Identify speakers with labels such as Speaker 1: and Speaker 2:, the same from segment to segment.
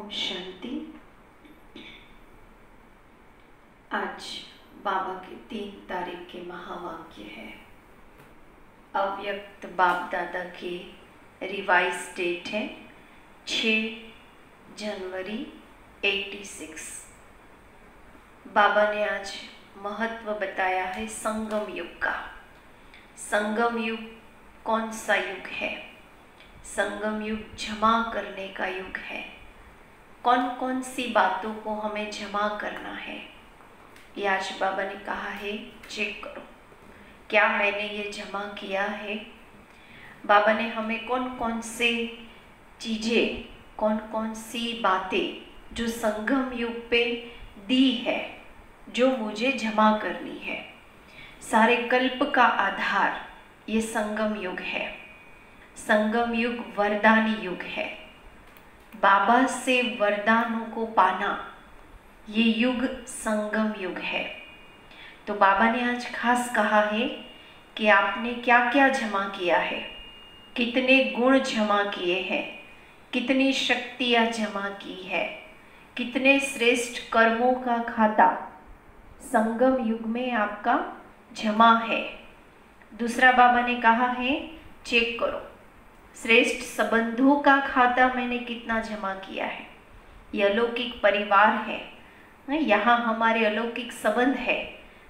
Speaker 1: ओम शांति। आज बाबा के 3 तारीख के महावाक्य है। अव्यक्त बाप दादा की रिवाइज डेट है 6 जनवरी 86। बाबा ने आज महत्व बताया है संगम युग का। संगम युग कौन सा युग है? संगम युग जमा करने का युग है। कौन कौन सी बातों को हमें जमा करना है, ये आज बाबा ने कहा है चेक करो, क्या मैंने ये जमा किया है। बाबा ने हमें कौन कौन से चीज़ें, कौन कौन सी बातें जो संगम युग पे दी है, जो मुझे जमा करनी है। सारे कल्प का आधार ये संगम युग है। संगम युग वरदानी युग है। बाबा से वरदानों को पाना ये युग संगम युग है। तो बाबा ने आज खास कहा है कि आपने क्या क्या जमा किया है, कितने गुण जमा किए हैं, कितनी शक्तियाँ जमा की है, कितने श्रेष्ठ कर्मों का खाता संगम युग में आपका जमा है। दूसरा बाबा ने कहा है चेक करो, श्रेष्ठ संबंधों का खाता मैंने कितना जमा किया है। ये अलौकिक परिवार है, यहाँ हमारे अलौकिक संबंध है,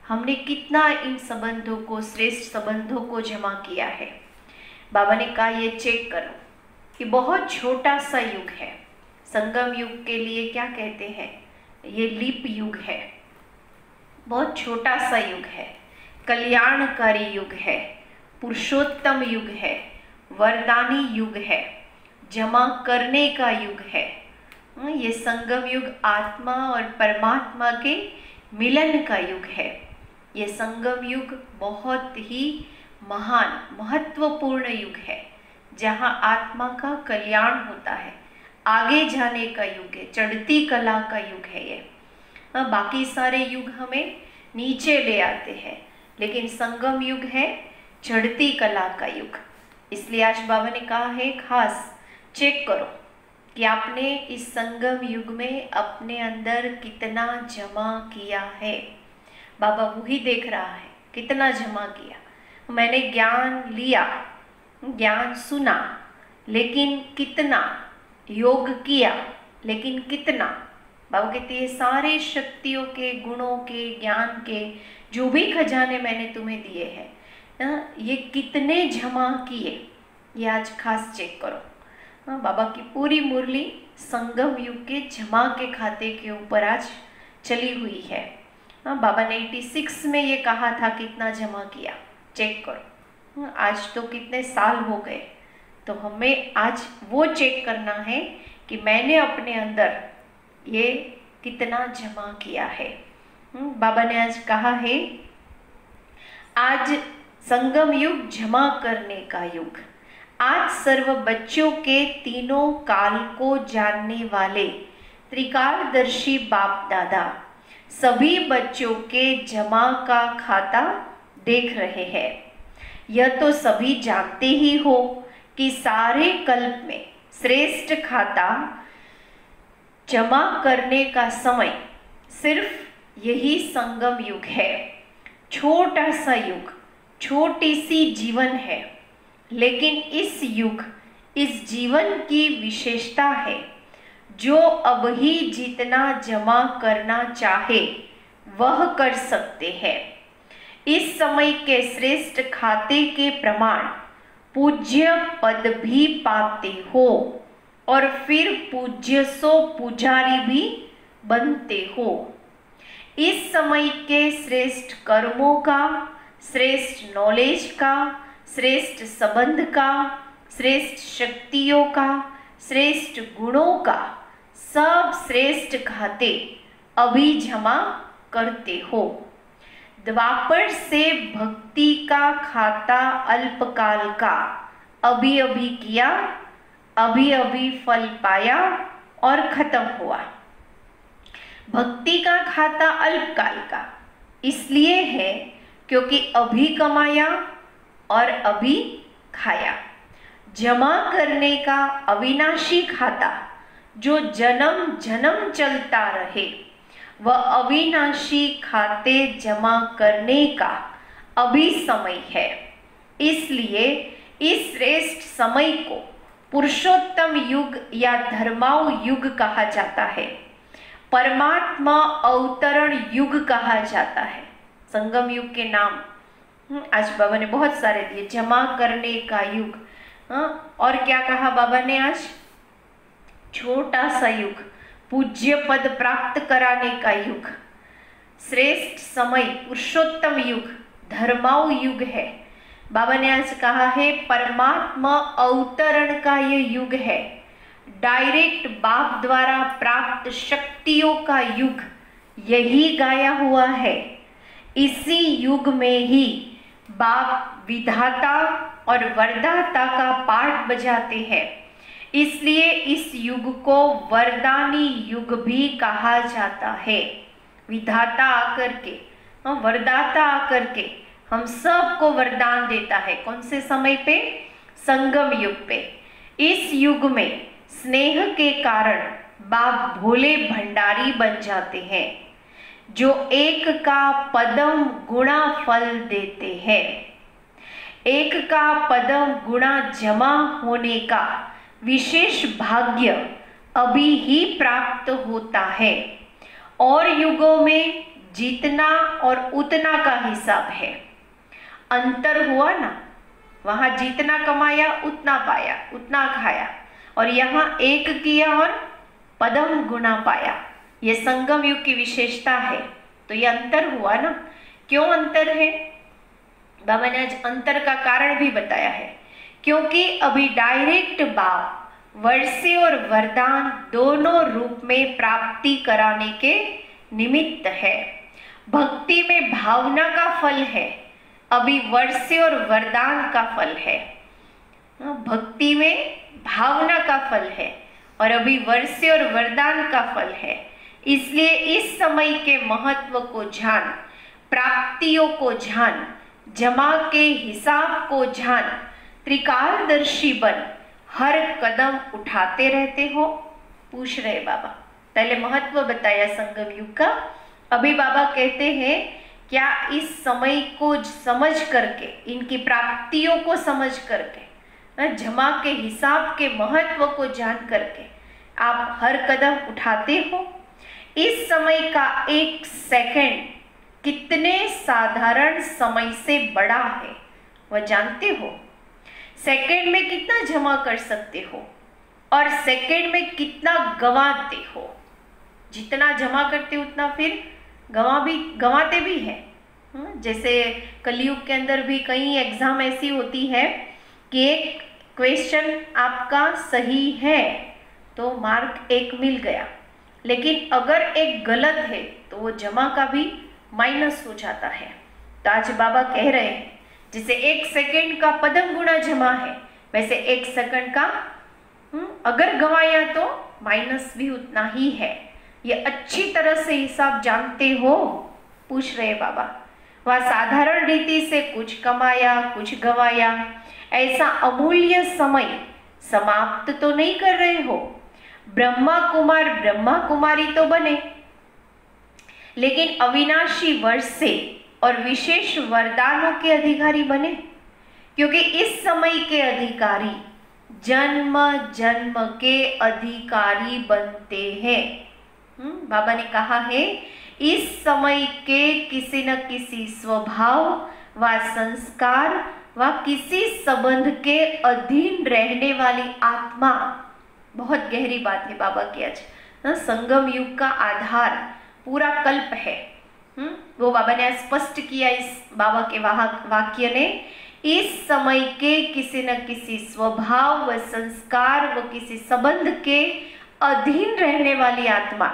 Speaker 1: हमने कितना इन संबंधों को, श्रेष्ठ संबंधों को जमा किया है। बाबा ने कहा ये चेक करो। ये बहुत छोटा सा युग है। संगम युग के लिए क्या कहते हैं, ये लीप युग है, बहुत छोटा सा युग है, कल्याणकारी युग है, पुरुषोत्तम युग है, वरदानी युग है, जमा करने का युग है। ये संगम युग आत्मा और परमात्मा के मिलन का युग है। ये संगम युग बहुत ही महान महत्वपूर्ण युग है, जहाँ आत्मा का कल्याण होता है, आगे जाने का युग है, चढ़ती कला का युग है ये। बाकी सारे युग हमें नीचे ले आते हैं, लेकिन संगम युग है चढ़ती कला का युग। इसलिए आज बाबा ने कहा है खास चेक करो कि आपने इस संगम युग में अपने अंदर कितना जमा किया है। बाबा वही देख रहा है कितना जमा किया। मैंने ज्ञान लिया, ज्ञान सुना, लेकिन कितना, योग किया लेकिन कितना। बाबा कहते हैं सारे शक्तियों के, गुणों के, ज्ञान के जो भी खजाने मैंने तुम्हें दिए हैं, ये कितने जमा किए, ये आज खास चेक करो। बाबा की पूरी मुरली संगम युग के जमा के खाते के ऊपर आज चली हुई है। बाबा ने 86 में ये कहा था कितना जमा किया, चेक करो। आज तो कितने साल हो गए, तो हमें आज वो चेक करना है कि मैंने अपने अंदर ये कितना जमा किया है। बाबा ने आज कहा है आज संगम युग जमा करने का युग। आज सर्व बच्चों के तीनों काल को जानने वाले त्रिकालदर्शी बाप दादा सभी बच्चों के जमा का खाता देख रहे हैं। यह तो सभी जानते ही हो कि सारे कल्प में श्रेष्ठ खाता जमा करने का समय सिर्फ यही संगम युग है। छोटा सा युग, छोटी सी जीवन है, लेकिन इस युग, इस जीवन की विशेषता है जो अब ही जितना जमा करना चाहे वह कर सकते हैं। इस समय के श्रेष्ठ खाते के प्रमाण पूज्य पद भी पाते हो और फिर पूज्य सो पुजारी भी बनते हो। इस समय के श्रेष्ठ कर्मों का, श्रेष्ठ नॉलेज का, श्रेष्ठ संबंध का, श्रेष्ठ शक्तियों का, श्रेष्ठ गुणों का सब श्रेष्ठ खाते अभी जमा करते हो। द्वापर से भक्ति का खाता अल्पकाल का अभी अभी किया, अभी अभी फल पाया और खत्म हुआ। भक्ति का खाता अल्पकाल का इसलिए है क्योंकि अभी कमाया और अभी खाया। जमा करने का अविनाशी खाता जो जन्म जन्म चलता रहे, वह अविनाशी खाते जमा करने का अभी समय है। इसलिए इस श्रेष्ठ समय को पुरुषोत्तम युग या धर्माव युग कहा जाता है, परमात्मा अवतरण युग कहा जाता है। संगम युग के नाम आज बाबा ने बहुत सारे दिए, जमा करने का युग, और क्या कहा बाबा ने आज, छोटा सा युग, पूज्य पद प्राप्त कराने का युग, श्रेष्ठ समय पुरुषोत्तम युग, धर्माव युग है। बाबा ने आज कहा है परमात्मा अवतरण का ये युग है, डायरेक्ट बाप द्वारा प्राप्त शक्तियों का युग यही गाया हुआ है। इसी युग में ही बाप विधाता और वरदाता का पाठ बजाते हैं, इसलिए इस युग को वरदानी युग भी कहा जाता है। विधाता आकर के, वरदाता आकर के हम सबको वरदान देता है। कौन से समय पे? संगम युग पे। इस युग में स्नेह के कारण बाप भोले भंडारी बन जाते हैं, जो एक का पदम गुणा फल देते हैं। एक का पदम गुणा जमा होने का विशेष भाग्य अभी ही प्राप्त होता है, और युगों में जितना और उतना का हिसाब है। अंतर हुआ ना, वहां जितना कमाया उतना पाया, उतना खाया, और यहाँ एक किया और पदम गुना पाया। ये संगम युग की विशेषता है। तो ये अंतर हुआ ना। क्यों अंतर है? बाबा ने आज अंतर का कारण भी बताया है, क्योंकि अभी डायरेक्ट बाप वर्षे और वरदान दोनों रूप में प्राप्ति कराने के निमित्त है। भक्ति में भावना का फल है, अभी वर्षे और वरदान का फल है। भक्ति में भावना का फल है और अभी वर्षे और वरदान का फल है। इसलिए इस समय के महत्व को जान, प्राप्तियों को जान, जमा के हिसाब को जान, त्रिकालदर्शी बन हर कदम उठाते रहते हो। पूछ रहे बाबा, पहले महत्व बताया संगम युग का, अभी बाबा कहते हैं क्या इस समय को समझ करके, इनकी प्राप्तियों को समझ करके, जमा के हिसाब के महत्व को जान करके आप हर कदम उठाते हो। इस समय का एक सेकंड कितने साधारण समय से बड़ा है वह जानते हो? सेकंड में कितना जमा कर सकते हो और सेकंड में कितना गंवाते हो? जितना जमा करते उतना फिर गंवाते भी हैं। जैसे कलयुग के अंदर भी कई एग्जाम ऐसी होती है कि एक क्वेश्चन आपका सही है तो मार्क 1 मिल गया, लेकिन अगर एक गलत है तो वो जमा का भी माइनस हो जाता है। तो आज बाबा कह रहे हैं जैसे 1 सेकंड का पदम गुणा जमा है, वैसे 1 सेकंड का अगर गंवाया तो माइनस भी उतना ही है। ये अच्छी तरह से हिसाब जानते हो? पूछ रहे बाबा। वह साधारण रीति से कुछ कमाया कुछ गंवाया, ऐसा अमूल्य समय समाप्त तो नहीं कर रहे हो। ब्रह्मा कुमार ब्रह्मा कुमारी तो बने, लेकिन अविनाशी वर्ष से और विशेष वरदानों के अधिकारी बने, क्योंकि इस समय के अधिकारी जन्म जन्म के अधिकारी बनते हैं। बाबा ने कहा है इस समय के किसी न किसी स्वभाव व संस्कार व किसी संबंध के अधीन रहने वाली आत्मा। बहुत गहरी बात है बाबा की आज। संगम युग का आधार पूरा कल्प है। वो बाबा ने स्पष्ट किया इस बाबा के वाक्य ने, इस समय के किसी न किसी स्वभाव व संस्कार व किसी संबंध के अधीन रहने वाली आत्मा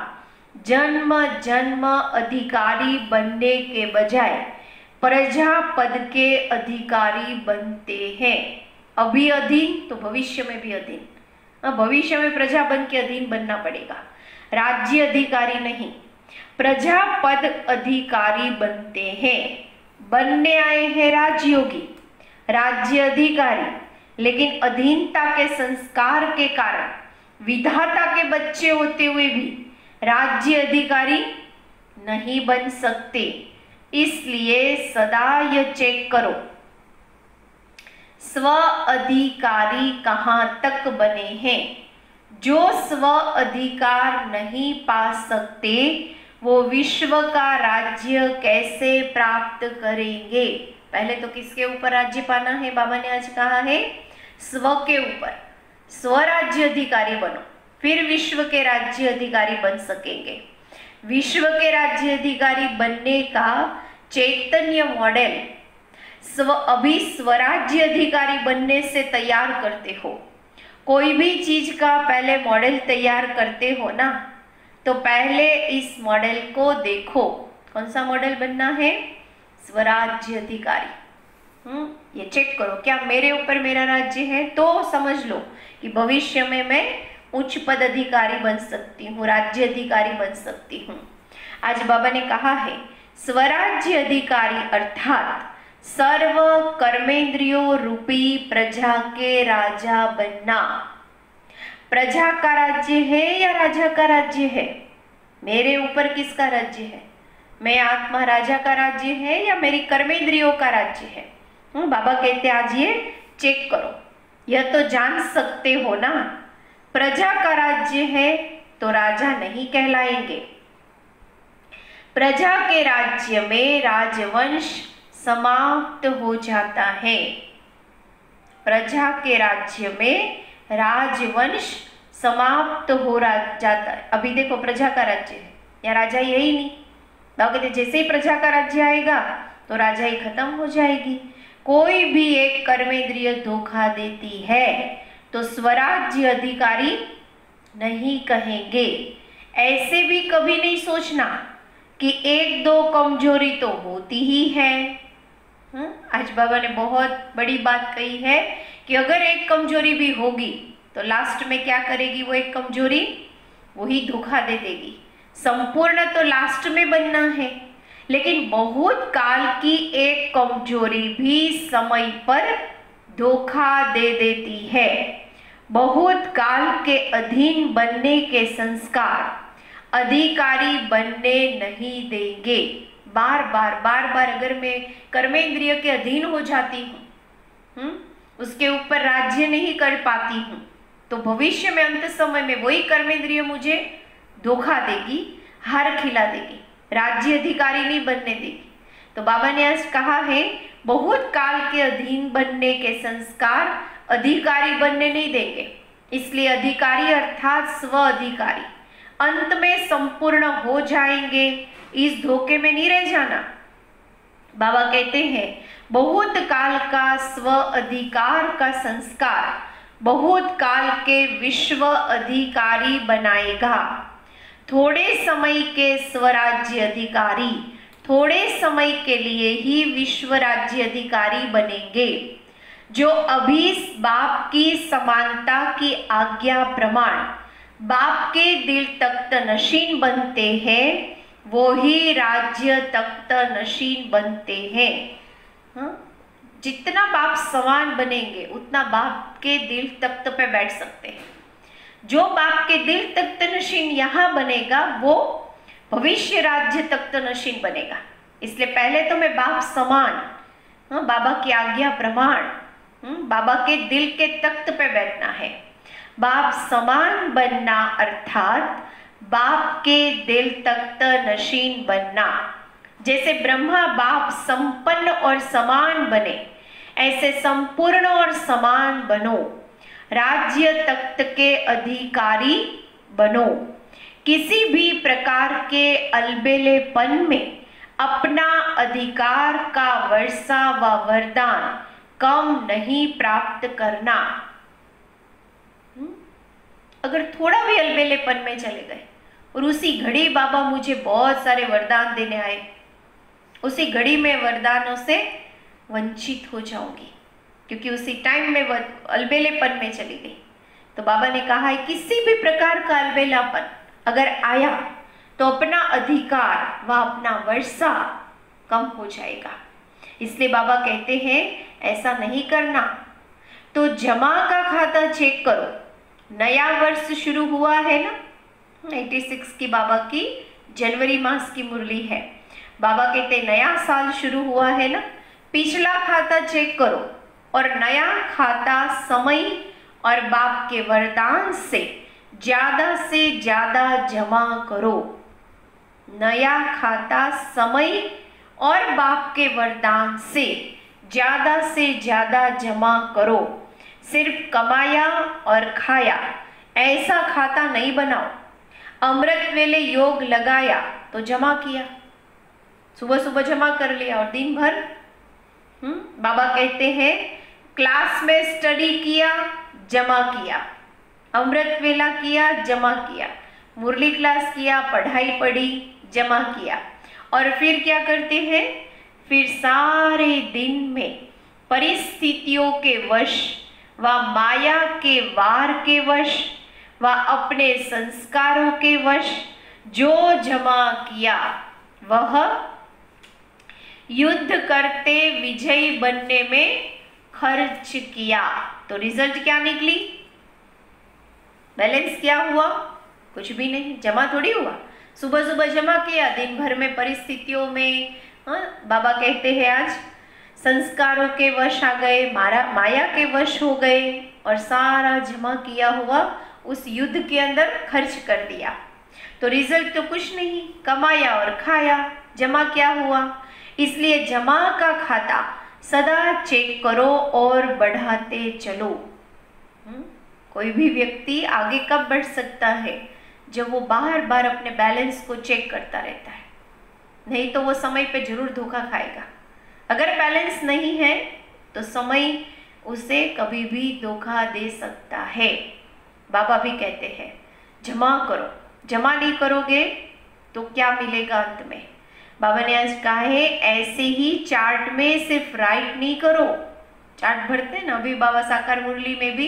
Speaker 1: जन्म जन्म अधिकारी बनने के बजाय प्रजा पद के अधिकारी बनते हैं। अभी अधीन तो भविष्य में भी अधीन। भविष्य में प्रजा बन के अधीन बनना पड़ेगा, राज्य अधिकारी नहीं, प्रजा पद अधिकारी बनते हैं। बनने आए हैं राजयोगी, राज्य अधिकारी, लेकिन अधीनता के संस्कार के कारण विधाता के बच्चे होते हुए भी राज्य अधिकारी नहीं बन सकते। इसलिए सदा यह चेक करो स्व अधिकारी कहाँ तक बने हैं। जो स्व अधिकार नहीं पा सकते वो विश्व का राज्य कैसे प्राप्त करेंगे। पहले तो किसके ऊपर राज्य पाना है, बाबा ने आज कहा है स्व के ऊपर। स्वराज्य अधिकारी बनो, फिर विश्व के राज्य अधिकारी बन सकेंगे। विश्व के राज्य अधिकारी बनने का चैतन्य मॉडल अभी स्वराज्य अधिकारी बनने से तैयार करते हो। कोई भी चीज का पहले मॉडल तैयार करते हो ना, तो पहले इस मॉडल को देखो। कौन सा मॉडल बनना है? स्वराज्य अधिकारी। ये चेक करो क्या मेरे ऊपर मेरा राज्य है, तो समझ लो कि भविष्य में मैं उच्च पद अधिकारी बन सकती हूँ, राज्य अधिकारी बन सकती हूँ। आज बाबा ने कहा है स्वराज्य अधिकारी अर्थात सर्व कर्मेंद्रियों रूपी प्रजा के राजा बनना। प्रजा का राज्य है या राजा का राज्य है? मेरे ऊपर किसका राज्य है? मैं आत्मा राजा का राज्य है या मेरी कर्मेंद्रियों का राज्य है? बाबा कहते आज ये चेक करो, यह तो जान सकते हो ना। प्रजा का राज्य है तो राजा नहीं कहलाएंगे। प्रजा के राज्य में राजवंश समाप्त हो जाता है। प्रजा के राज्य में राजवंश समाप्त हो जाता है। अभी देखो प्रजा का राज्य है या राजा यही नहीं। बाबा कहते जैसे ही प्रजा का राज्य आएगा तो राजा ही खत्म हो जाएगी। कोई भी एक कर्मेंद्रिय धोखा देती है तो स्वराज्य अधिकारी नहीं कहेंगे। ऐसे भी कभी नहीं सोचना कि एक दो कमजोरी तो होती ही है। आज बाबा ने बहुत बड़ी बात कही है कि अगर एक कमजोरी भी होगी तो लास्ट में क्या करेगी वो एक कमजोरी? वही धोखा दे देगी। संपूर्ण तो लास्ट में बनना है, लेकिन बहुत काल की एक कमजोरी भी समय पर धोखा दे देती है। बहुत काल के अधीन बनने के संस्कार अधिकारी बनने नहीं देंगे। बार बार अगर मैं कर्मेंद्रिय के अधीन हो जाती हूँ, उसके ऊपर राज्य नहीं कर पाती हूँ, तो भविष्य में अंत समय में वही कर्मेंद्रिय मुझे धोखा देगी, हार खिला देगी, राज्य अधिकारी नहीं बनने देगी। तो बाबा ने आज कहा है बहुत काल के अधीन बनने के संस्कार अधिकारी बनने नहीं देंगे। इसलिए अधिकारी अर्थात स्व अधिकारी अंत में संपूर्ण हो जाएंगे। इस धोखे में नहीं रह जाना। बाबा कहते हैं बहुत काल का स्व अधिकार का संस्कार बहुत काल के विश्व अधिकारी बनाएगा। थोड़े समय के स्वराज्य अधिकारी थोड़े समय के लिए ही विश्व राज्य अधिकारी बनेंगे। जो अभी बाप की समानता की आज्ञा प्रमाण बाप के दिल तख्त नशीन बनते हैं, वो ही राज्य तख्त नशीन बनते हैं। जितना बाप समान बनेंगे उतना बाप के दिल तख्त पे बैठ सकते हैं। जो बाप के दिल तख्त नशीन यहाँ बनेगा वो भविष्य राज्य तख्त नशीन बनेगा। इसलिए पहले तो मैं बाप समान, बाबा की आज्ञा प्रमाण, बाबा के दिल के तख्त पे बैठना है। बाप समान बनना अर्थात बाप के दिल तख्त नशीन बनना। जैसे ब्रह्मा बाप संपन्न और समान बने, ऐसे संपूर्ण और समान बनो। राज्य तख्त के अधिकारी बनो। किसी भी प्रकार के अलबेलेपन में अपना अधिकार का वर्षा व वरदान कम नहीं प्राप्त करना। अगर थोड़ा भी अलबेलेपन में चले गए और उसी घड़ी बाबा मुझे बहुत सारे वरदान देने आए, उसी घड़ी में वरदानों से वंचित हो जाऊंगी, क्योंकि उसी टाइम में वह अलबेलेपन में चली गई। तो बाबा ने कहा है किसी भी प्रकार का अलबेलापन अगर आया तो अपना अधिकार व अपना वर्षा कम हो जाएगा। इसलिए बाबा कहते हैं ऐसा नहीं करना। तो जमा का खाता चेक करो, नया वर्ष शुरू हुआ है ना, 86 की बाबा की जनवरी मास की मुरली है। बाबा कहते नया साल शुरू हुआ है ना, पिछला खाता चेक करो और नया खाता समय और बाप के वरदान से ज्यादा जमा करो। नया खाता समय और बाप के वरदान से ज्यादा जमा करो। सिर्फ कमाया और खाया ऐसा खाता नहीं बनाओ। अमृत वेले योग लगाया तो जमा किया, सुबह सुबह जमा कर लिया और दिन भर बाबा कहते हैं क्लास में स्टडी किया, जमा किया, अमृत वेला किया, जमा किया, मुरली क्लास किया, पढ़ाई पढ़ी, जमा किया। और फिर क्या करते हैं, फिर सारे दिन में परिस्थितियों के वश व माया के वार के वश व अपने संस्कारों के वश जो जमा किया वह युद्ध करते विजयी बनने में खर्च किया। तो रिजल्ट क्या निकली, बैलेंस क्या हुआ, कुछ भी नहीं, जमा थोड़ी हुआ। सुबह सुबह जमा किया, दिन भर में परिस्थितियों में बाबा कहते हैं आज संस्कारों के वश आ गए, माया के वश हो गए और सारा जमा किया हुआ उस युद्ध के अंदर खर्च कर दिया। तो रिजल्ट तो कुछ नहीं, कमाया और खाया, जमा क्या हुआ। इसलिए जमा का खाता सदा चेक करो और बढ़ाते चलो। कोई भी व्यक्ति आगे कब बढ़ सकता है, जब वो बार बार अपने बैलेंस को चेक करता रहता है, नहीं तो वो समय पे जरूर धोखा खाएगा। अगर बैलेंस नहीं है तो समय उसे कभी भी धोखा दे सकता है। बाबा भी कहते हैं जमा करो, जमा नहीं करोगे तो क्या मिलेगा अंत में। बाबा ने आज कहा है ऐसे ही चार्ट में सिर्फ राइट नहीं करो, चार्ट भरते हैं ना, अभी बाबा साकार मुरली में भी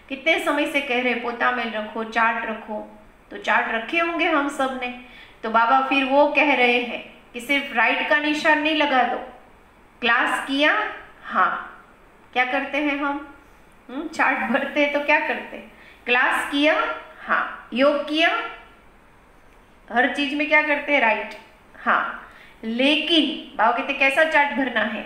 Speaker 1: कितने समय से कह रहे पोता मेल रखो, चार्ट रखो, तो चार्ट रखे होंगे हम सब ने। तो बाबा फिर वो कह रहे हैं कि सिर्फ राइट का निशान नहीं लगा दो। क्लास किया, हाँ, क्या करते हैं हम, चार्ट भरते हैं तो क्या करते हैं, क्लास किया, हाँ, योग किया, हर चीज में क्या करते हैं, राइट, हाँ। लेकिन बाबा कहते कैसा चार्ट भरना है,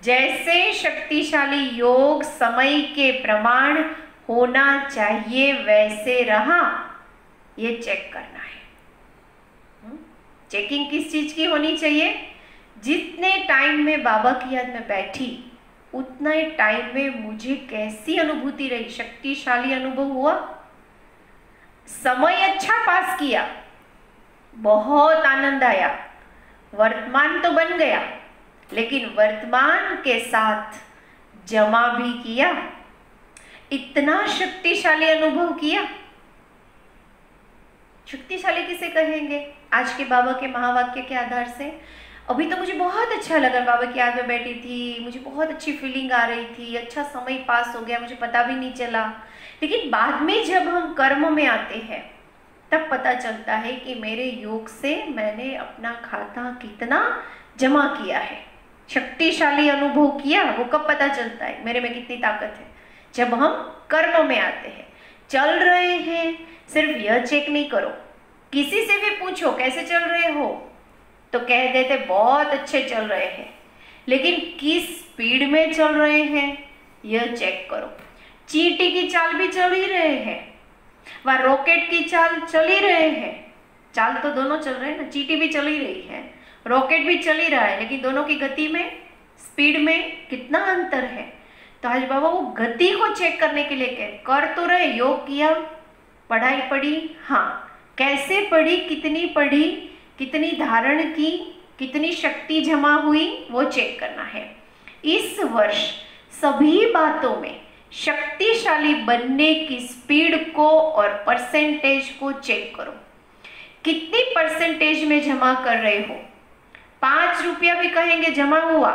Speaker 1: जैसे शक्तिशाली योग समय के प्रमाण होना चाहिए वैसे रहा, ये चेक करना है। चेकिंग किस चीज की होनी चाहिए, जितने टाइम में बाबा की याद में बैठी उतने टाइम में मुझे कैसी अनुभूति रही, शक्तिशाली अनुभव हुआ, समय अच्छा पास किया, बहुत आनंद आया, वर्तमान तो बन गया, लेकिन वर्तमान के साथ जमा भी किया, इतना शक्तिशाली अनुभव किया। शक्तिशाली किसे कहेंगे, आज के बाबा के महावाक्य के आधार से। अभी तो मुझे बहुत अच्छा लगा, बाबा की याद में बैठी थी, मुझे बहुत अच्छी फीलिंग आ रही थी, अच्छा समय पास हो गया, मुझे पता भी नहीं चला। लेकिन बाद में जब हम कर्म में आते हैं तब पता चलता है कि मेरे योग से मैंने अपना खाता कितना जमा किया है, शक्तिशाली अनुभव किया। वो कब पता चलता है मेरे में कितनी ताकत है, जब हम कर्म में आते हैं। चल रहे हैं, सिर्फ यह चेक नहीं करो, किसी से भी पूछो कैसे चल रहे हो तो कह देते बहुत अच्छे चल रहे हैं, लेकिन किस स्पीड में चल रहे हैं यह चेक करो। चींटी की चाल भी चल ही रहे हैं, वह रॉकेट की चाल चल ही रहे हैं, चाल तो दोनों चल रहे हैं ना, चींटी भी चल ही रही है, रॉकेट भी चल ही रहा है, लेकिन दोनों की गति में, स्पीड में कितना अंतर है। तो आज बाबा वो गति को चेक करने के लिए कह, कर तो रहे, योग किया, पढ़ाई पढ़ी, हाँ, कैसे पढ़ी, कितनी धारण की, कितनी शक्ति जमा हुई, वो चेक करना है। इस वर्ष सभी बातों में शक्तिशाली बनने की स्पीड को और परसेंटेज को चेक करो। कितनी परसेंटेज में जमा कर रहे हो। 5 रुपया भी कहेंगे जमा हुआ,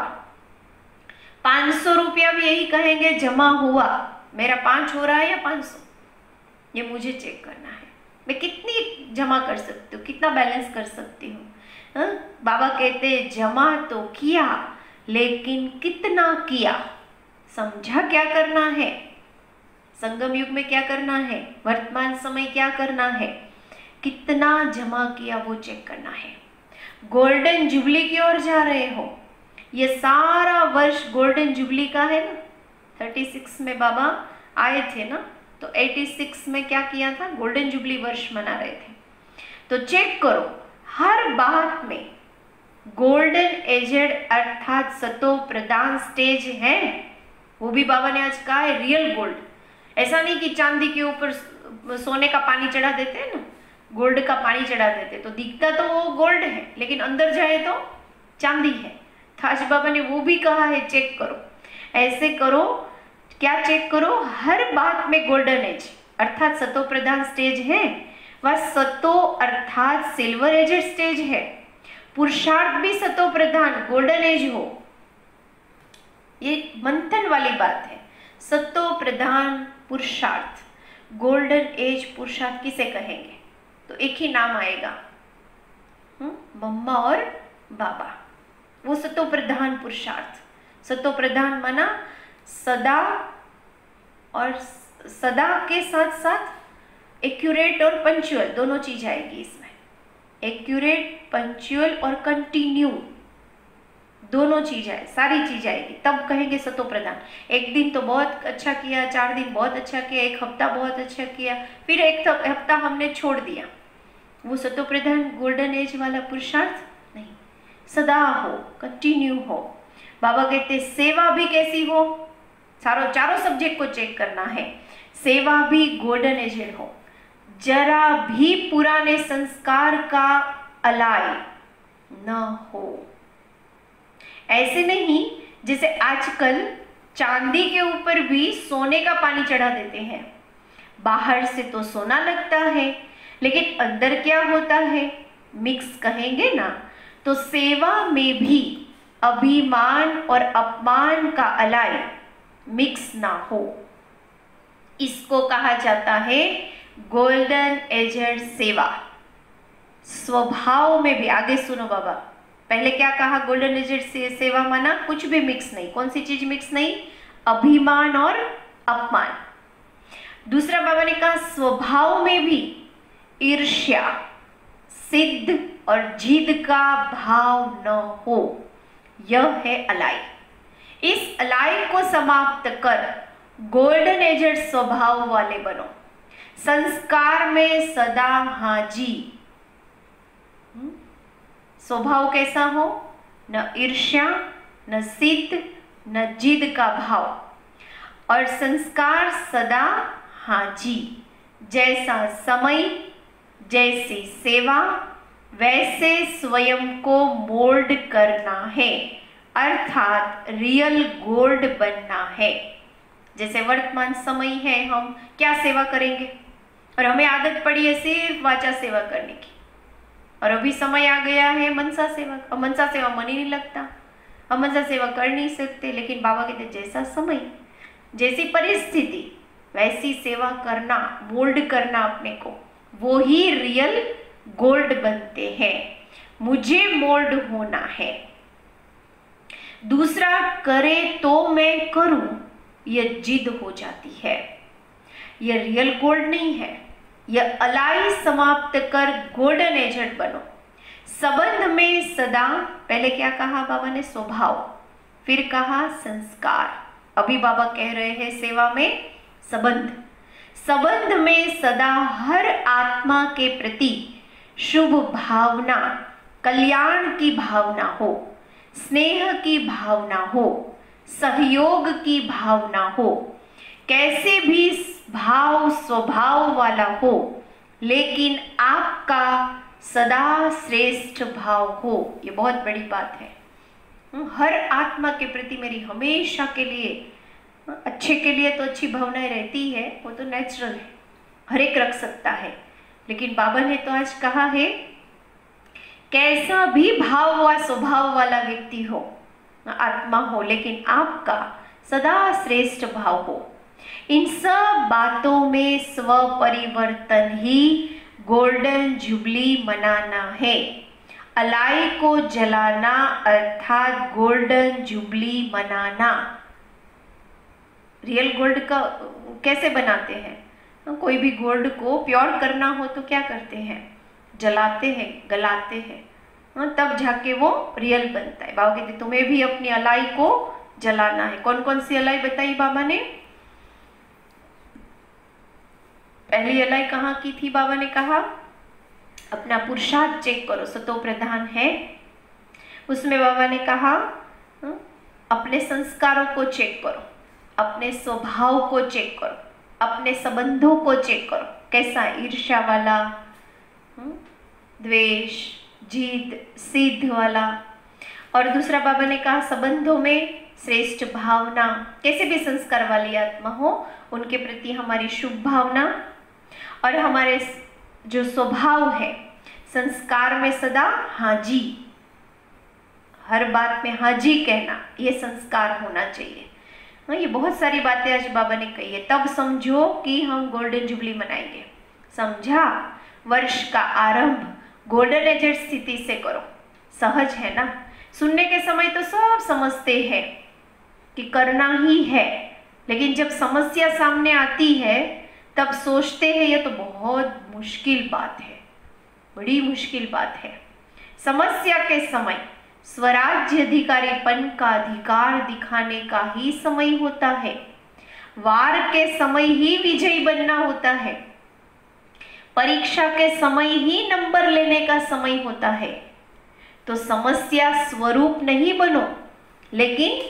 Speaker 1: 500 रुपया भी यही कहेंगे जमा हुआ, मेरा 5 हो रहा है या 500, ये मुझे चेक करना है। मैं कितनी जमा कर सकती हूँ, कितना बैलेंस कर सकती हूँ। बाबा कहते जमा तो किया, लेकिन कितना किया, समझा क्या करना है। संगम युग में क्या करना है, वर्तमान समय क्या करना है, कितना जमा किया वो चेक करना है। गोल्डन जुबली की ओर जा रहे हो, ये सारा वर्ष गोल्डन जुबली का है ना। 36 में बाबा आए थे ना, तो 86 में क्या किया था, गोल्डन जुबली वर्ष मना रहे थे। तो चेक करो हर बात में गोल्डन एजेड अर्थात सतो प्रधान स्टेज है। वो भी बाबा ने आज कहा है रियल गोल्ड। ऐसा नहीं कि चांदी के ऊपर सोने का पानी चढ़ा देते हैं ना, गोल्ड का पानी चढ़ा देते तो दिखता तो वो गोल्ड है, लेकिन अंदर जाए तो चांदी है। तो आज बाबा ने वो भी कहा है चेक करो। ऐसे करो, क्या चेक करो, हर बात में गोल्डन एज अर्थात सतो प्रधान स्टेज है, वह सतो अर्थात सिल्वर एजेड स्टेज है। पुरुषार्थ भी सतो प्रधान गोल्डन एज हो, ये मंथन वाली बात है। सतो प्रधान पुरुषार्थ, गोल्डन एज पुरुषार्थ किसे कहेंगे, तो एक ही नाम आएगा, मम्मा और बाबा। वो सतो प्रधान पुरुषार्थ, सतो प्रधान माना सदा, और सदा के साथ साथ एक्यूरेट और पंक्चुअल दोनों चीज आएगी इसमें। एक्यूरेट, पंक्चुअल और कंटिन्यू दोनों चीज आए, सारी चीज आएगी, तब कहेंगे सतो प्रधान। एक दिन तो बहुत अच्छा किया, 4 दिन बहुत अच्छा किया, एक हफ्ता बहुत अच्छा किया, फिर एक हफ्ता हमने छोड़ दिया, वो सतो प्रधान गोल्डन एज वाला पुरुषार्थ नहीं। सदा हो, कंटिन्यू हो। बाबा कहते सेवा भी कैसी हो, चारों सब्जेक्ट को चेक करना है। सेवा भी गोल्डन एजेड हो, जरा भी पुराने संस्कार का अलाय न हो। ऐसे नहीं जैसे आजकल चांदी के ऊपर भी सोने का पानी चढ़ा देते हैं। बाहर से तो सोना लगता है, लेकिन अंदर क्या होता है, मिक्स कहेंगे ना। तो सेवा में भी अभिमान और अपमान का अलाय मिक्स ना हो, इसको कहा जाता है गोल्डन एजेड सेवा। स्वभाव में भी, आगे सुनो बाबा, पहले क्या कहा, गोल्डन एजेड सेवा माना कुछ भी मिक्स नहीं। कौन सी चीज मिक्स नहीं, अभिमान और अपमान। दूसरा बाबा ने कहा स्वभाव में भी ईर्ष्या, सिद्ध और जिद का भाव न हो, यह है अलाई। इस अलाई को समाप्त कर गोल्डन एजेड स्वभाव वाले बनो। संस्कार में सदा हाजी, स्वभाव कैसा हो, न ईर्ष्या, न सिद्ध, न जिद का भाव, और संस्कार सदा हाजी। जैसा समय, जैसी सेवा, वैसे स्वयं को मोल्ड करना है, अर्थात रियल गोल्ड बनना है। जैसे वर्तमान समय है, हम क्या सेवा करेंगे, और हमें आदत पड़ी है सिर्फ वाचा सेवा करने की, और अभी समय आ गया है मनसा सेवा। और मनसा सेवा मन ही नहीं लगता, हम मनसा सेवा कर नहीं सकते। लेकिन बाबा कहते जैसा समय, जैसी परिस्थिति, वैसी सेवा करना, मोल्ड करना अपने को, वो ही रियल गोल्ड बनते हैं। मुझे मोल्ड होना है। दूसरा करे तो मैं करूं, यह जिद हो जाती है, यह रियल गोल्ड नहीं है। यह अलाई समाप्त कर गोल्डन एजेड बनो। संबंध में सदा, पहले क्या कहा बाबा ने, स्वभाव, फिर कहा संस्कार, अभी बाबा कह रहे हैं सेवा में संबंध। संबंध में सदा हर आत्मा के प्रति शुभ भावना, कल्याण की भावना हो, स्नेह की भावना हो, सहयोग की भावना हो। कैसे भी भाव स्वभाव वाला हो, लेकिन आपका सदा श्रेष्ठ भाव हो। ये बहुत बड़ी बात है। हर आत्मा के प्रति मेरी हमेशा के लिए, अच्छे के लिए तो अच्छी भावनाएं रहती है, वो तो नेचुरल है, हर एक रख सकता है। लेकिन बाबा ने तो आज कहा है कैसा भी भाव व स्वभाव वाला व्यक्ति हो, आत्मा हो, लेकिन आपका सदा श्रेष्ठ भाव हो। इन सब बातों में स्व परिवर्तन ही गोल्डन जुबली मनाना है। अलाई को जलाना अर्थात गोल्डन जुबली मनाना। रियल गोल्ड का कैसे बनाते हैं? कोई भी गोल्ड को प्योर करना हो तो क्या करते हैं? जलाते हैं, गलाते हैं, तब जाके वो रियल बनता है। बाबा कहते तुम्हें भी अपनी अलाई को जलाना है। कौन कौन सी अलाई बताई बाबा ने? पहली अलाई कहाँ की थी? बाबा ने कहा अपना पुरुषार्थ चेक करो, सतो प्रधान है। उसमें बाबा ने कहा अपने संस्कारों को चेक करो, अपने स्वभाव को चेक करो, अपने संबंधों को चेक करो, कैसा ईर्ष्या वाला, द्वेष, जीत, सिद्ध वाला। और दूसरा बाबा ने कहा संबंधों में श्रेष्ठ भावना, कैसे भी संस्कार वाली आत्मा हो उनके प्रति हमारी शुभ भावना, और हमारे जो स्वभाव है संस्कार में सदा हाजी, हर बात में हाजी कहना, ये संस्कार होना चाहिए। ये बहुत सारी बातें आज बाबा ने कही है। तब समझो कि हम गोल्डन जुबली मनाएंगे। समझा? वर्ष का आरंभ गोल्डन एज स्थिति से करो। सहज है ना? सुनने के समय तो सब समझते हैं कि करना ही है, लेकिन जब समस्या सामने आती है तब सोचते हैं ये तो बहुत मुश्किल बात है, बड़ी मुश्किल बात है। समस्या के समय स्वराज्य अधिकारीपन का अधिकार दिखाने का ही समय होता है। वार के समय ही विजयी बनना होता है। परीक्षा के समय ही नंबर लेने का समय होता है। तो समस्या स्वरूप नहीं बनो, लेकिन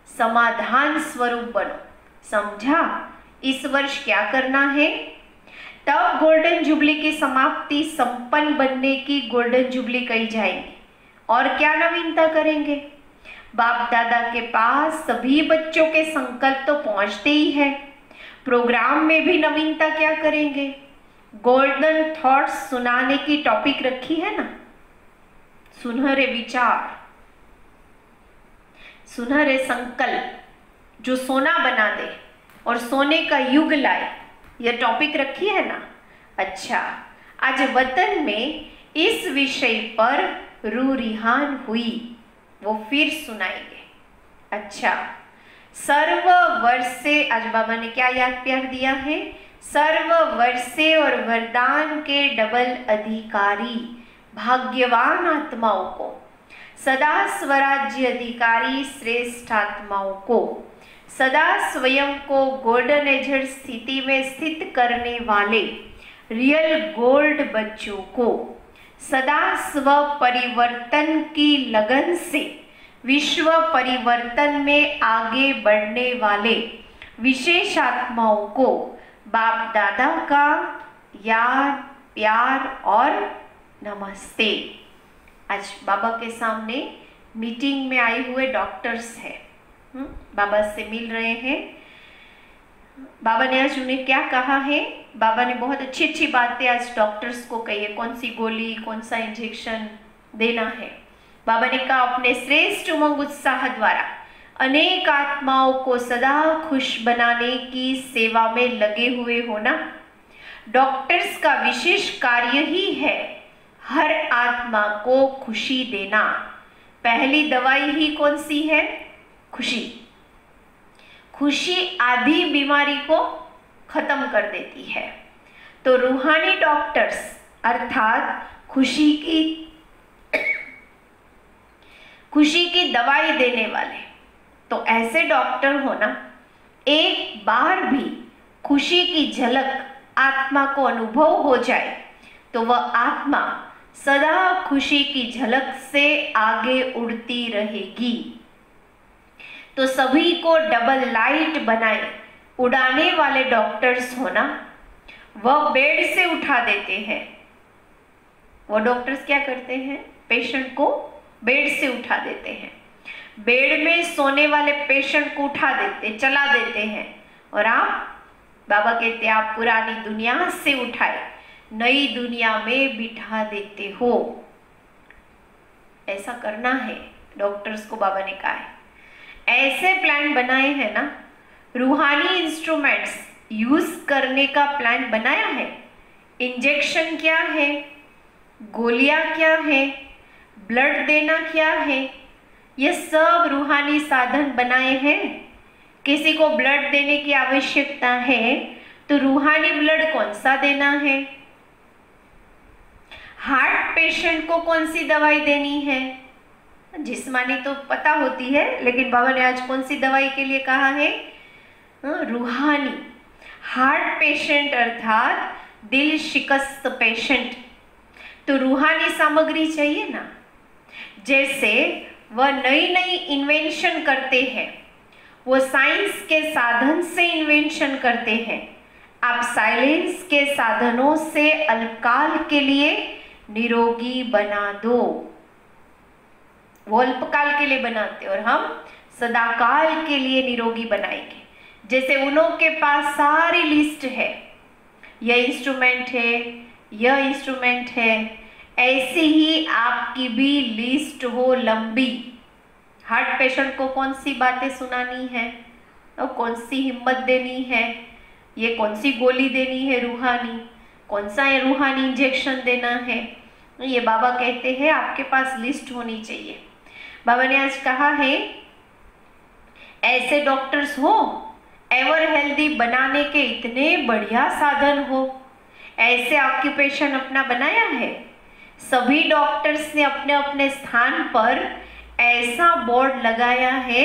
Speaker 1: समाधान स्वरूप बनो। समझा? इस वर्ष क्या करना है? तब गोल्डन जुबली की समाप्ति संपन्न बनने की गोल्डन जुबली कही जाएगी। और क्या नवीनता करेंगे? बाप दादा के पास सभी बच्चों के संकल्प तो पहुंचते ही है। प्रोग्राम में भी नवीनता क्या करेंगे? गोल्डन थॉट्स सुनाने की टॉपिक रखी है ना, सुनहरे विचार, सुनहरे संकल्प जो सोना बना दे और सोने का युग लाए, यह टॉपिक रखी है ना। अच्छा, आज वतन में इस विषय पर रू रिहान हुई, वो फिर सुनाएंगे। अच्छा, सर्व वर्ष से आज बाबा ने क्या याद प्यार दिया है? सर्व वर्षे और वरदान के डबल अधिकारी भाग्यवान आत्माओं को, सदा स्वराज्य अधिकारी श्रेष्ठ आत्माओं को, सदा स्वयं को गोल्डन एजर स्थिति में स्थित करने वाले रियल गोल्ड बच्चों को, सदा स्व परिवर्तन की लगन से विश्व परिवर्तन में आगे बढ़ने वाले विशेष आत्माओं को बाप दादा का याद प्यार और नमस्ते। आज बाबा के सामने मीटिंग में आए हुए डॉक्टर्स हैं, बाबा से मिल रहे हैं। बाबा ने आज उन्हें क्या कहा है? बाबा ने बहुत अच्छी अच्छी बातें आज डॉक्टर्स को कही है, कौन सी गोली, कौन सा इंजेक्शन देना है। बाबा ने कहा अपने श्रेष्ठ उमंग उत्साह द्वारा अनेक आत्माओं को सदा खुश बनाने की सेवा में लगे हुए हो ना। डॉक्टर्स का विशेष कार्य ही है हर आत्मा को खुशी देना। पहली दवाई ही कौन सी है? खुशी। खुशी आधी बीमारी को खत्म कर देती है। तो रूहानी डॉक्टर्स अर्थात खुशी की दवाई देने वाले, तो ऐसे डॉक्टर हो ना, एक बार भी खुशी की झलक आत्मा को अनुभव हो जाए तो वह आत्मा सदा खुशी की झलक से आगे उड़ती रहेगी। तो सभी को डबल लाइट बनाए उड़ाने वाले डॉक्टर्स होना, वह बेड से उठा देते हैं। वो डॉक्टर्स क्या करते हैं? पेशेंट को बेड से उठा देते हैं। बेड में सोने वाले पेशेंट को उठा देते, चला देते हैं। और आप, बाबा कहते हैं, आप पुरानी दुनिया से उठाए नई दुनिया में बिठा देते हो। ऐसा करना है डॉक्टर्स को, बाबा ने कहा है। ऐसे प्लान बनाए हैं ना, रूहानी इंस्ट्रूमेंट्स यूज करने का प्लान बनाया है। इंजेक्शन क्या है, गोलियां क्या है, ब्लड देना क्या है, ये सब रूहानी साधन बनाए हैं किसी को ब्लड देने की आवश्यकता है तो रूहानी ब्लड कौन सा देना है? हार्ट पेशेंट को कौन सी दवाई देनी है? जिस्मानी तो पता होती है, लेकिन बाबा ने आज कौन सी दवाई के लिए कहा है? रूहानी। हार्ट पेशेंट अर्थात दिल शिकस्त पेशेंट, तो रूहानी सामग्री चाहिए ना। जैसे वह नई नई इन्वेंशन करते हैं, वो साइंस के साधन से इन्वेंशन करते हैं, आप साइलेंस के साधनों से अल्पकाल के लिए निरोगी बना दो। वो अल्पकाल के लिए बनाते और हम सदाकाल के लिए निरोगी बनाएंगे। जैसे उनों के पास सारी लिस्ट है, यह इंस्ट्रूमेंट है, यह इंस्ट्रूमेंट है, ऐसी ही आपकी भी लिस्ट हो लंबी। हार्ट पेशेंट को कौन सी बातें सुनानी है और कौन सी हिम्मत देनी है, ये कौन सी गोली देनी है रूहानी, कौन सा रूहानी इंजेक्शन देना है, ये बाबा कहते हैं आपके पास लिस्ट होनी चाहिए। बाबा ने आज कहा है ऐसे डॉक्टर्स हो, एवर हेल्दी बनाने के इतने बढ़िया साधन हो, ऐसे ऑक्यूपेशन अपना बनाया है। सभी डॉक्टर्स ने अपने अपने स्थान पर ऐसा बोर्ड लगाया है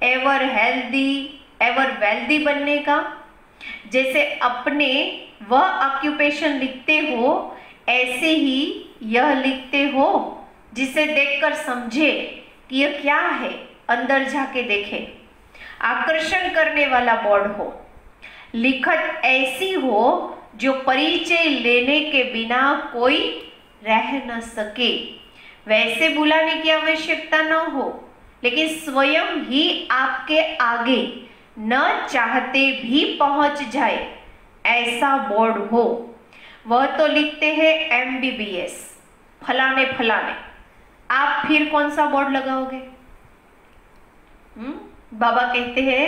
Speaker 1: एवर हेल्दी एवर वेल्दी बनने का। जैसे अपने वह ऑक्यूपेशन लिखते हो, ऐसे ही यह लिखते हो जिसे देखकर समझे कि यह क्या है, अंदर जाके देखे। आकर्षण करने वाला बोर्ड हो, लिखत ऐसी हो जो परिचय लेने के बिना कोई रह न सके। वैसे बुलाने की आवश्यकता न हो, लेकिन स्वयं ही आपके आगे न चाहते भी पहुंच जाए, ऐसा बोर्ड हो। वह तो लिखते हैं MBBS फलाने फलाने, आप फिर कौन सा बोर्ड लगाओगे? बाबा कहते हैं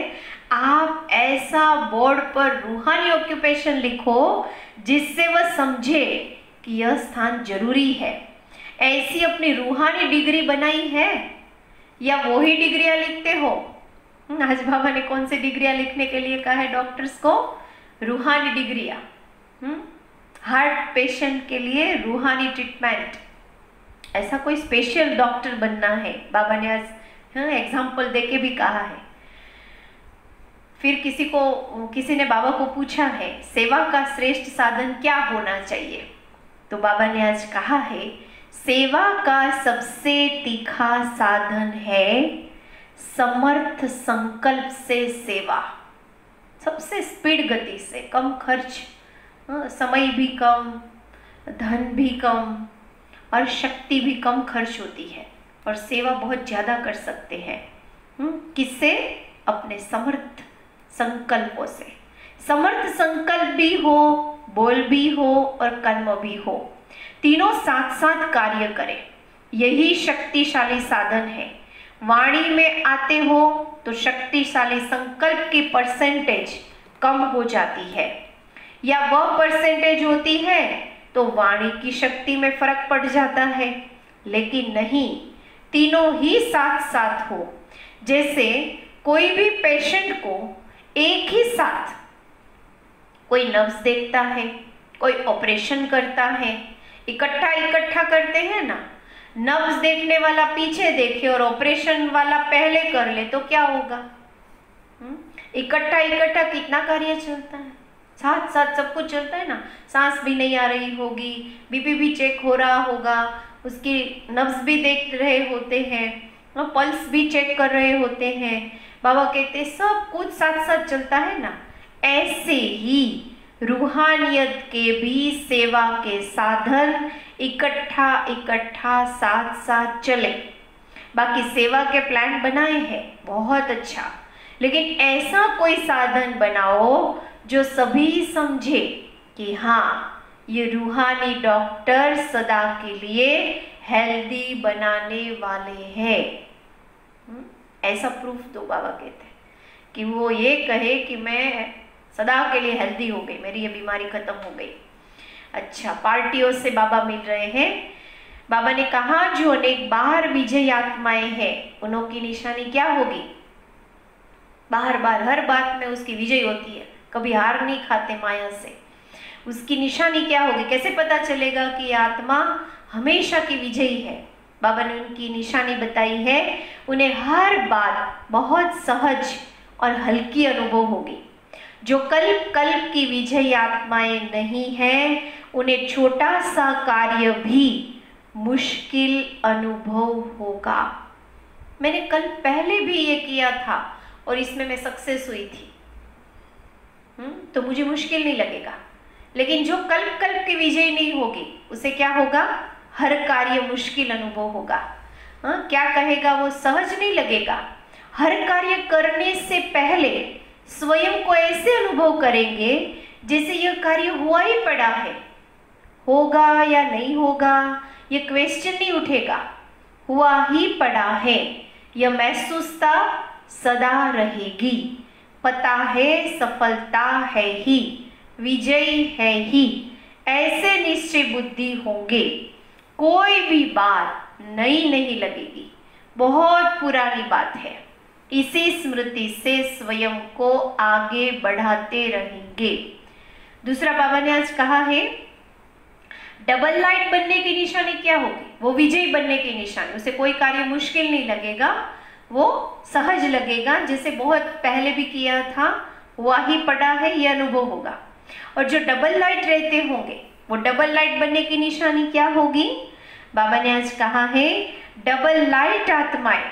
Speaker 1: आप ऐसा बोर्ड पर रूहानी ऑक्यूपेशन लिखो जिससे वह समझे कि यह स्थान जरूरी है। ऐसी अपनी रूहानी डिग्री बनाई है या वही डिग्रियां लिखते हो? आज बाबा ने कौन सी डिग्रियां लिखने के लिए कहा है डॉक्टर्स को? रूहानी डिग्रियां। हार्ट पेशेंट के लिए रूहानी ट्रीटमेंट, ऐसा कोई स्पेशल डॉक्टर बनना है। बाबा ने आज एग्जाम्पल देके भी कहा है। फिर किसी ने बाबा को पूछा है सेवा का श्रेष्ठ साधन क्या होना चाहिए, तो बाबा ने आज कहा है सेवा का सबसे तीखा साधन है समर्थ संकल्प से सेवा। सबसे स्पीड गति से, कम खर्च, समय भी कम, धन भी कम और शक्ति भी कम खर्च होती है और सेवा बहुत ज़्यादा कर सकते हैं। किससे? अपने समर्थ संकल्पों से। समर्थ संकल्प भी हो, बोल भी हो और कर्म भी हो, तीनों साथ साथ कार्य करें, यही शक्तिशाली साधन है। वाणी में आते हो तो शक्तिशाली संकल्प की परसेंटेज कम हो जाती है, या वह परसेंटेज होती है तो वाणी की शक्ति में फर्क पड़ जाता है। लेकिन नहीं, तीनों ही साथ साथ हो। जैसे कोई भी पेशेंट को एक ही साथ कोई नब्ज देखता है, कोई ऑपरेशन करता है, इकट्ठा करते हैं ना। नब्ज देखने वाला पीछे देखे और ऑपरेशन वाला पहले कर ले तो क्या होगा? इकट्ठा कितना कार्य चलता है, साथ साथ सब कुछ चलता है ना। सांस भी नहीं आ रही होगी, बीपी भी चेक हो रहा होगा, उसकी नब्ज भी देख रहे होते हैं, पल्स भी चेक कर रहे होते हैं। बाबा कहते सब कुछ साथ साथ चलता है ना। ऐसे ही रूहानियत के भी सेवा के साधन इकट्ठा साथ साथ चले। बाकी सेवा के प्लान बनाए हैं बहुत अच्छा, लेकिन ऐसा कोई साधन बनाओ जो सभी समझे कि हाँ ये रूहानी डॉक्टर सदा के लिए हेल्दी बनाने वाले हैं। ऐसा प्रूफ दो। बाबा कहते हैं कि वो ये कहे कि मैं सदा के लिए हेल्दी हो गई, मेरी ये बीमारी खत्म हो गई। अच्छा, पार्टियों से बाबा मिल रहे हैं। बाबा ने कहा जो अनेक बार विजयी आत्माएं हैं उनों की निशानी क्या होगी? बार बार हर बात में उसकी विजय होती है, कभी हार नहीं खाते माया से। उसकी निशानी क्या होगी, कैसे पता चलेगा कि आत्मा हमेशा की विजयी है? बाबा ने उनकी निशानी बताई है, उन्हें हर बात बहुत सहज और हल्की अनुभव होगी। जो कल्प कल्प की विजयी आत्माएं नहीं हैं, उन्हें छोटा सा कार्य भी मुश्किल अनुभव होगा। मैंने कल पहले भी ये किया था और इसमें मैं सक्सेस हुई थी, तो मुझे मुश्किल नहीं लगेगा। लेकिन जो कल्प कल्प की विजय नहीं होगी, उसे क्या होगा? हर कार्य मुश्किल अनुभव होगा। क्या कहेगा वो? सहज नहीं लगेगा। हर कार्य करने से पहले स्वयं को ऐसे अनुभव करेंगे जैसे यह कार्य हुआ ही पड़ा है। होगा या नहीं होगा ये क्वेश्चन नहीं उठेगा, हुआ ही पड़ा है। यह महसूसता सदा रहेगी। पता है सफलता है ही, विजयी है ही, ऐसे निश्चय बुद्धि होंगे। कोई भी बात नई नहीं लगेगी, बहुत पुरानी बात है। इसी स्मृति से स्वयं को आगे बढ़ाते रहेंगे। दूसरा बाबा ने आज कहा है, डबल लाइट बनने की निशानी क्या होगी? वो विजयी बनने की निशानी। उसे कोई कार्य मुश्किल नहीं लगेगा, वो सहज लगेगा, जैसे बहुत पहले भी किया था, हुआ ही पड़ा है, यह अनुभव होगा। और जो डबल लाइट रहते होंगे, वो डबल लाइट बनने की निशानी क्या होगी? बाबा ने आज कहा है, डबल लाइट आत्माएं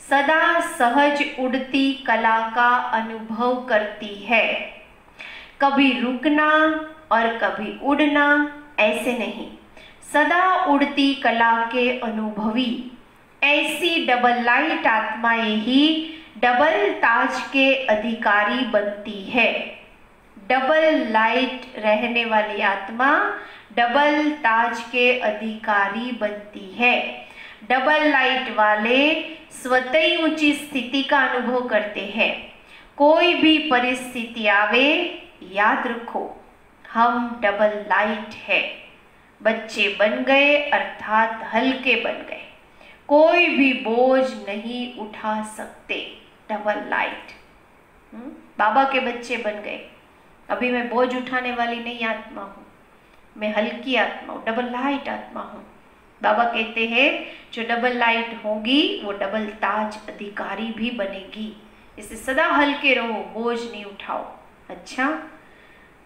Speaker 1: सदा सहज उड़ती कला का अनुभव करती है। कभी रुकना और कभी उड़ना ऐसे नहीं, सदा उड़ती कला के अनुभवी। ऐसी डबल लाइट आत्माएं ही डबल ताज के अधिकारी बनती है। डबल लाइट रहने वाली आत्मा डबल ताज के अधिकारी बनती है। डबल लाइट वाले स्वतः ही ऊंची स्थिति का अनुभव करते हैं। कोई भी परिस्थिति आवे, याद रखो हम डबल लाइट है। बच्चे बन गए अर्थात हल्के बन गए, कोई भी बोझ नहीं उठा सकते। Double light. बाबा के बच्चे बन गए। अभी मैं बोझ उठाने वाली नहीं आत्मा हूँ, मैं हल्की आत्मा हूँ, डबल लाइट आत्मा हूँ। बाबा कहते हैं जो डबल लाइट होगी वो डबल ताज अधिकारी भी बनेगी। इससे सदा हल्के रहो, बोझ नहीं उठाओ। अच्छा,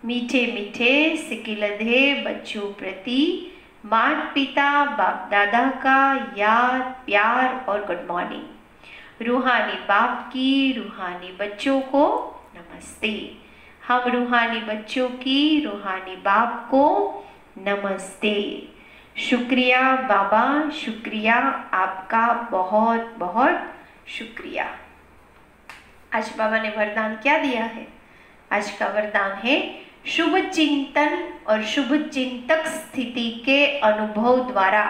Speaker 1: मीठे मीठे सिकिलधे बच्चों प्रति माता पिता बाप दादा का याद प्यार और गुड मॉर्निंग। रूहानी बाप की रूहानी बच्चों को नमस्ते। हम रूहानी बच्चों की रूहानी बाप को नमस्ते। शुक्रिया बाबा, शुक्रिया आपका, बहुत बहुत शुक्रिया। आज बाबा ने वरदान क्या दिया है? आज का वरदान है शुभ चिंतन और शुभ चिंतक स्थिति के अनुभव द्वारा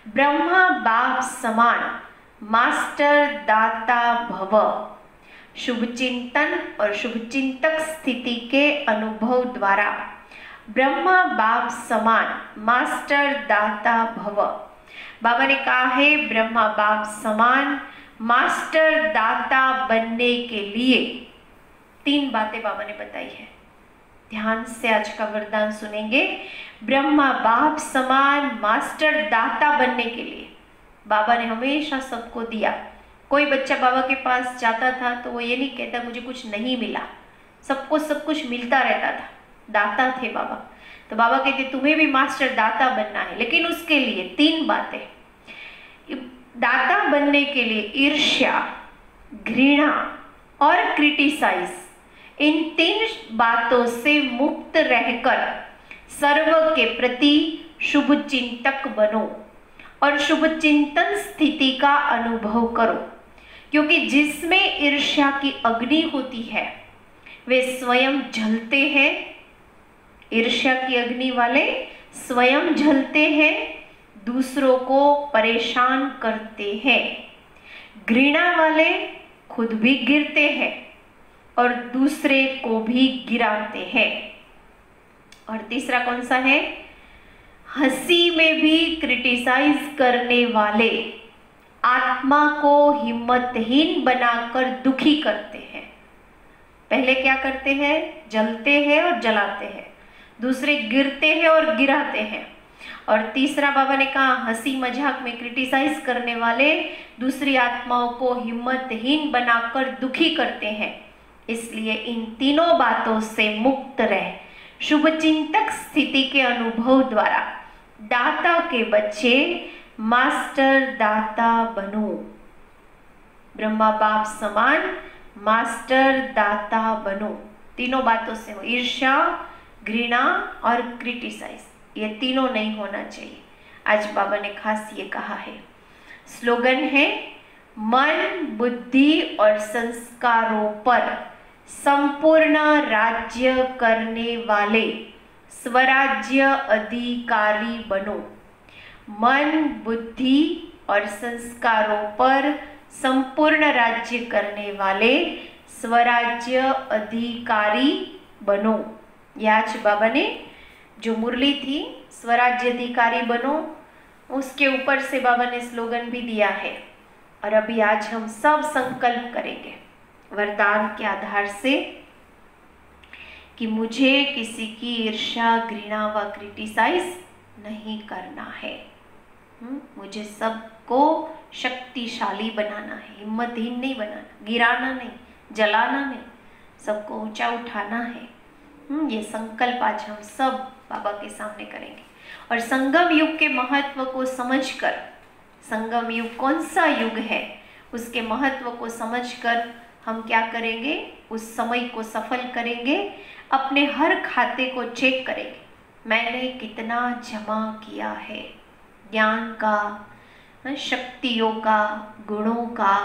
Speaker 1: ब्रह्मा बाप समान मास्टर दाता भव। शुभ चिंतन और शुभ चिंतक स्थिति के अनुभव द्वारा ब्रह्मा बाप समान मास्टर दाता भव। बाबा ने कहा है ब्रह्मा बाप समान मास्टर दाता बनने के लिए 3 बातें बाबा ने बताई है। ध्यान से आज का वरदान सुनेंगे। ब्रह्मा बाप समान मास्टर दाता बनने के लिए बाबा ने हमेशा सबको दिया। कोई बच्चा बाबा के पास जाता था तो वो ये नहीं कहता मुझे कुछ नहीं मिला, सबको सब कुछ मिलता रहता था। दाता थे बाबा। तो बाबा कहते तुम्हें भी मास्टर दाता बनना है, लेकिन उसके लिए 3 बातें। दाता बनने के लिए ईर्ष्या, घृणा और क्रिटिसाइज, इन 3 बातों से मुक्त रहकर सर्व के प्रति शुभ चिंतक बनो और शुभ चिंतन स्थिति का अनुभव करो। क्योंकि जिसमें ईर्ष्या की अग्नि होती है वे स्वयं जलते हैं। ईर्ष्या की अग्नि वाले स्वयं जलते हैं, दूसरों को परेशान करते हैं। घृणा वाले खुद भी गिरते हैं और दूसरे को भी गिराते हैं। और तीसरा कौन सा है? हंसी में भी क्रिटिसाइज करने वाले आत्मा को हिम्मतहीन बनाकर दुखी करते हैं। पहले क्या करते हैं, जलते हैं और जलाते हैं, दूसरे गिरते हैं और गिराते हैं, और तीसरा बाबा ने कहा हंसी मजाक में क्रिटिसाइज करने वाले दूसरी आत्माओं को हिम्मतहीन बनाकर दुखी करते हैं। इसलिए इन तीनों बातों से मुक्त रह शुभचिंतक स्थिति के अनुभव द्वारा दाता के बच्चे मास्टर दाता बनो। ब्रह्मा बाप समान मास्टर दाता बनो। तीनों बातों से हो, ईर्ष्या, घृणा और क्रिटिसाइज, ये तीनों नहीं होना चाहिए। आज बाबा ने खास ये कहा है। स्लोगन है मन, बुद्धि और संस्कारों पर संपूर्ण राज्य करने वाले स्वराज्य अधिकारी बनो। मन, बुद्धि और संस्कारों पर संपूर्ण राज्य करने वाले स्वराज्य अधिकारी बनो। ये आज बाबा ने जो मुरली थी स्वराज्य अधिकारी बनो, उसके ऊपर से बाबा ने स्लोगन भी दिया है। और अभी आज हम सब संकल्प करेंगे वरदान के आधार से कि मुझे किसी की ईर्ष्या, घृणा व क्रिटिसाइज नहीं करना है। मुझे सबको शक्तिशाली बनाना है, हिम्मतहीन नहीं बनाना, गिराना नहीं, जलाना नहीं, सबको ऊंचा उठाना है। ये संकल्प आज हम सब बाबा के सामने करेंगे। और संगम युग के महत्व को समझकर, संगम युग कौन सा युग है उसके महत्व को समझकर हम क्या करेंगे, उस समय को सफल करेंगे। अपने हर खाते को चेक करेंगे, मैंने कितना जमा किया है, ज्ञान का, शक्तियों का, गुणों का,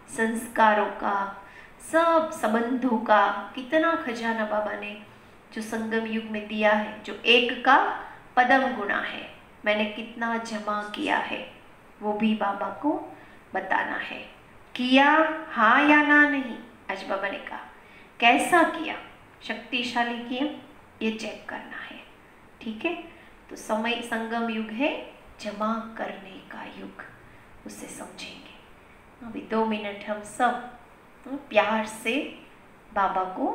Speaker 1: संस्कारों का, सब संबंधों का, कितना खजाना बाबा ने जो संगम युग में दिया है, जो एक का पदम गुणा है, मैंने कितना जमा किया है, वो भी बाबा को बताना है। किया हाँ या ना नहीं, आज बाबा ने कहा कैसा किया, शक्तिशाली किया, ये चेक करना है। ठीक है, तो समय संगम युग है जमा करने का युग, उसे समझेंगे। अभी 2 मिनट हम सब प्यार से बाबा को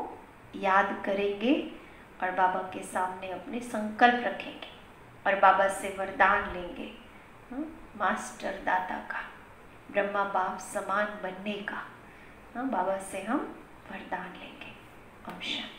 Speaker 1: याद करेंगे और बाबा के सामने अपने संकल्प रखेंगे और बाबा से वरदान लेंगे, मास्टर दाता का, ब्रह्मा बाप समान बनने का। बाबा से हम वरदान लेंगे। ओम शांति।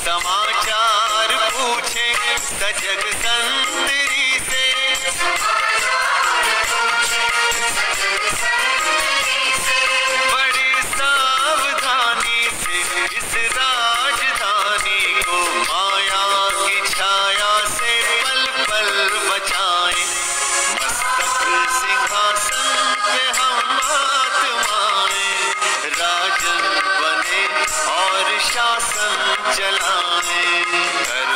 Speaker 2: समाचार पूछे सजग संतरी से, बड़ी सावधानी से इस राजधानी को माया की छाया से पल पल बचाएं। मस्तक सिंहासन पे हम आत्माएं राजन बने और शासन जलाएं,